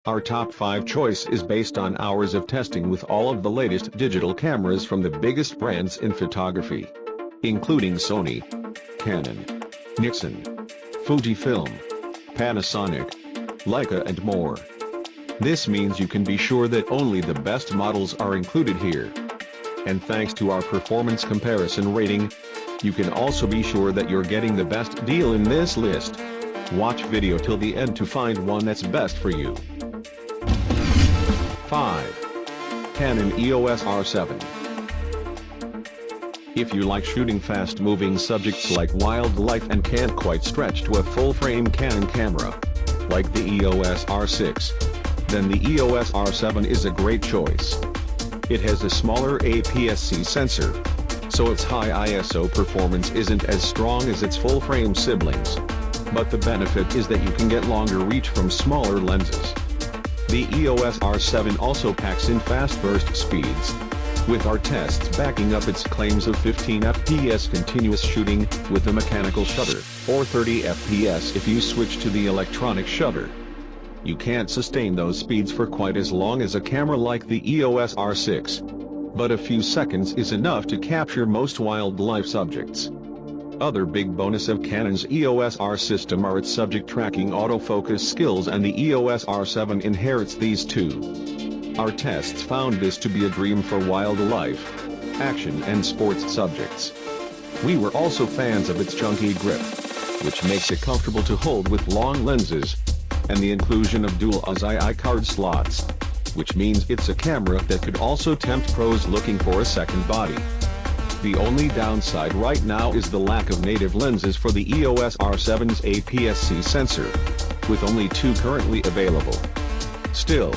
Our top 5 choice is based on hours of testing with all of the latest digital cameras from the biggest brands in photography, including Sony, Canon, Nixon, Fujifilm, Panasonic, Leica and more. This means you can be sure that only the best models are included here. And thanks to our performance comparison rating, you can also be sure that you're getting the best deal in this list. Watch video till the end to find one that's best for you. 5. Canon EOS R7. If you like shooting fast-moving subjects like wildlife and can't quite stretch to a full-frame Canon camera, like the EOS R6, then the EOS R7 is a great choice. It has a smaller APS-C sensor, so its high ISO performance isn't as strong as its full-frame siblings. But the benefit is that you can get longer reach from smaller lenses. The EOS R7 also packs in fast burst speeds, with our tests backing up its claims of 15 fps continuous shooting with a mechanical shutter, or 30 fps if you switch to the electronic shutter. You can't sustain those speeds for quite as long as a camera like the EOS R6, but a few seconds is enough to capture most wildlife subjects. Other big bonus of Canon's EOS R system are its subject tracking autofocus skills, and the EOS R7 inherits these too. Our tests found this to be a dream for wildlife, action and sports subjects. We were also fans of its chunky grip, which makes it comfortable to hold with long lenses, and the inclusion of dual SD card slots, which means it's a camera that could also tempt pros looking for a second body. The only downside right now is the lack of native lenses for the EOS R7's APS-C sensor, with only 2 currently available. Still,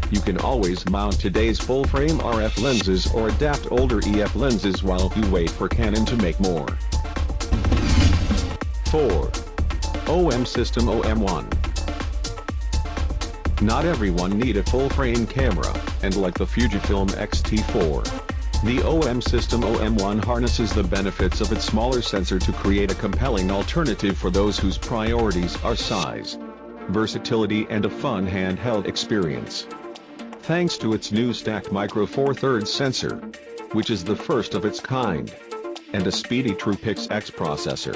you can always mount today's full-frame RF lenses or adapt older EF lenses while you wait for Canon to make more. 4. OM System OM1. Not everyone need a full-frame camera, and like the Fujifilm X-T4, the OM System OM1 harnesses the benefits of its smaller sensor to create a compelling alternative for those whose priorities are size, versatility and a fun handheld experience. Thanks to its new stacked micro Four Thirds sensor, which is the first of its kind, and a speedy TruePix X processor,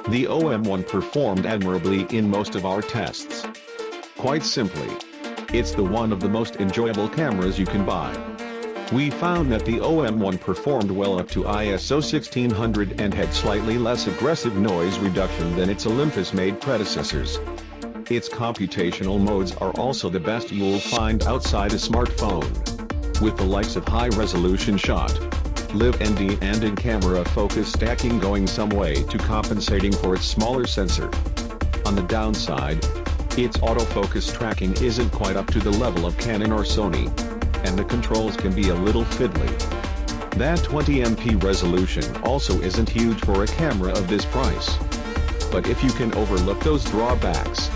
the OM1 performed admirably in most of our tests. Quite simply, it's one of the most enjoyable cameras you can buy. We found that the OM1 performed well up to ISO 1600 and had slightly less aggressive noise reduction than its Olympus-made predecessors. Its computational modes are also the best you'll find outside a smartphone, with the likes of high-resolution shot, live ND and in-camera focus stacking going some way to compensating for its smaller sensor. On the downside, its autofocus tracking isn't quite up to the level of Canon or Sony, and the controls can be a little fiddly. That 20MP resolution also isn't huge for a camera of this price. But if you can overlook those drawbacks,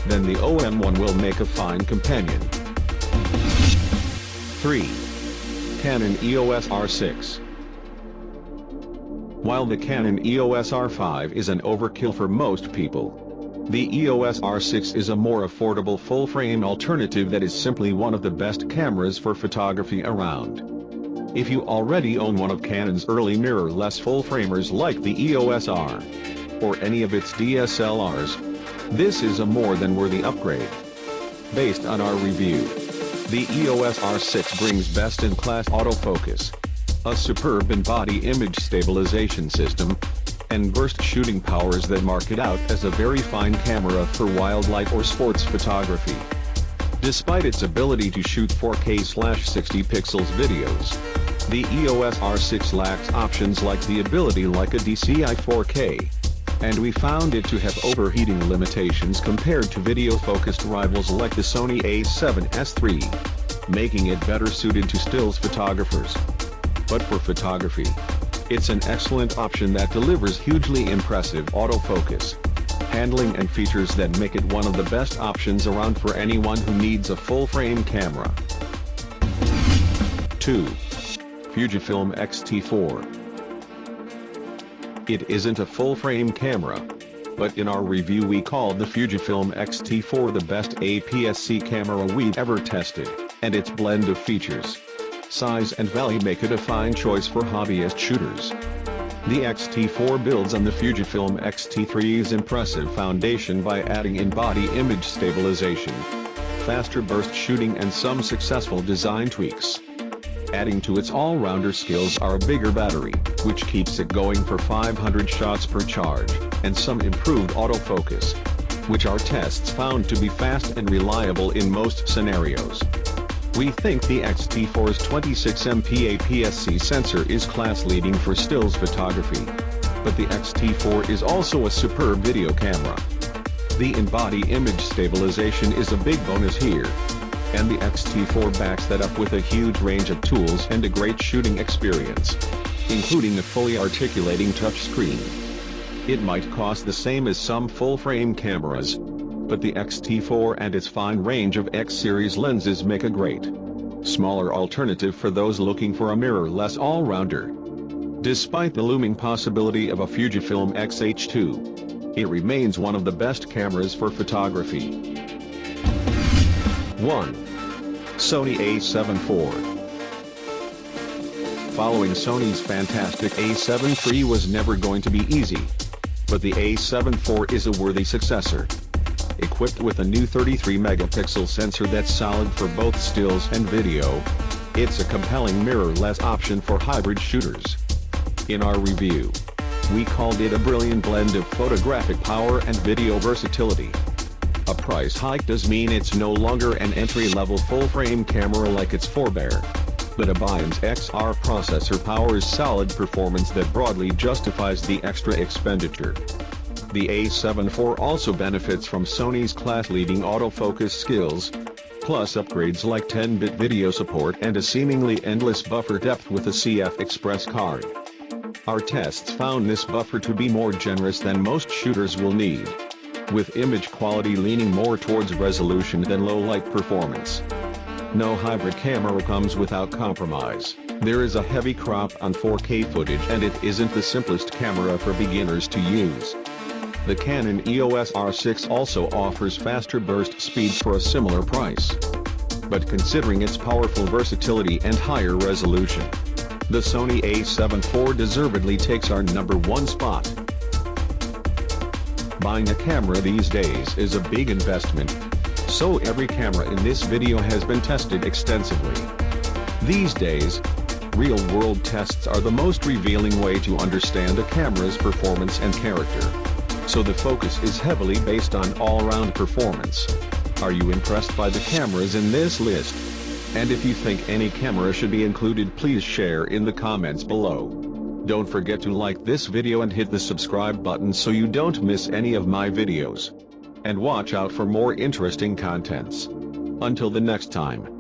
then the OM1 will make a fine companion. 3. Canon EOS R6. While the Canon EOS R5 is an overkill for most people, the EOS R6 is a more affordable full-frame alternative that is simply one of the best cameras for photography around. If you already own one of Canon's early mirrorless full-framers like the EOS R, or any of its DSLRs, this is a more than worthy upgrade. Based on our review, the EOS R6 brings best-in-class autofocus, a superb in-body image stabilization system, and burst shooting powers that mark it out as a very fine camera for wildlife or sports photography. Despite its ability to shoot 4K/60 pixels videos, the EOS R6 lacks options like the ability like a DCI 4K, and we found it to have overheating limitations compared to video-focused rivals like the Sony A7 III, making it better suited to stills photographers. But for photography, it's an excellent option that delivers hugely impressive autofocus, handling and features that make it one of the best options around for anyone who needs a full-frame camera. 2. Fujifilm X-T4. It isn't a full-frame camera, but in our review we called the Fujifilm X-T4 the best APS-C camera we've ever tested, and its blend of features, size and value make it a fine choice for hobbyist shooters. The X-T4 builds on the Fujifilm X-T3's impressive foundation by adding in-body image stabilization, faster burst shooting and some successful design tweaks. Adding to its all-rounder skills are a bigger battery, which keeps it going for 500 shots per charge, and some improved autofocus, which our tests found to be fast and reliable in most scenarios. We think the X-T4's 26MP APS-C sensor is class-leading for stills photography. But the X-T4 is also a superb video camera. The in-body image stabilization is a big bonus here. And the X-T4 backs that up with a huge range of tools and a great shooting experience, including a fully articulating touchscreen. It might cost the same as some full-frame cameras, but the X-T4 and its fine range of X-series lenses make a great, smaller alternative for those looking for a mirrorless all-rounder. Despite the looming possibility of a Fujifilm X-H2, it remains one of the best cameras for photography. 1. Sony A7 IV. Following Sony's fantastic A7 III was never going to be easy. But the A7 IV is a worthy successor. Equipped with a new 33-megapixel sensor that's solid for both stills and video, it's a compelling mirrorless option for hybrid shooters. In our review, we called it a brilliant blend of photographic power and video versatility. A price hike does mean it's no longer an entry-level full-frame camera like its forebear, but a Biam's XR processor powers solid performance that broadly justifies the extra expenditure. The A7 IV also benefits from Sony's class-leading autofocus skills, plus upgrades like 10-bit video support and a seemingly endless buffer depth with a CF Express card. Our tests found this buffer to be more generous than most shooters will need, with image quality leaning more towards resolution than low-light performance. No hybrid camera comes without compromise. There is a heavy crop on 4K footage and it isn't the simplest camera for beginners to use. The Canon EOS R6 also offers faster burst speeds for a similar price. But considering its powerful versatility and higher resolution, the Sony A7 IV deservedly takes our #1 spot. Buying a camera these days is a big investment, so every camera in this video has been tested extensively. These days, real-world tests are the most revealing way to understand a camera's performance and character. So the focus is heavily based on all-round performance. Are you impressed by the cameras in this list? And if you think any camera should be included, please share in the comments below. Don't forget to like this video and hit the subscribe button so you don't miss any of my videos. And watch out for more interesting contents. Until the next time.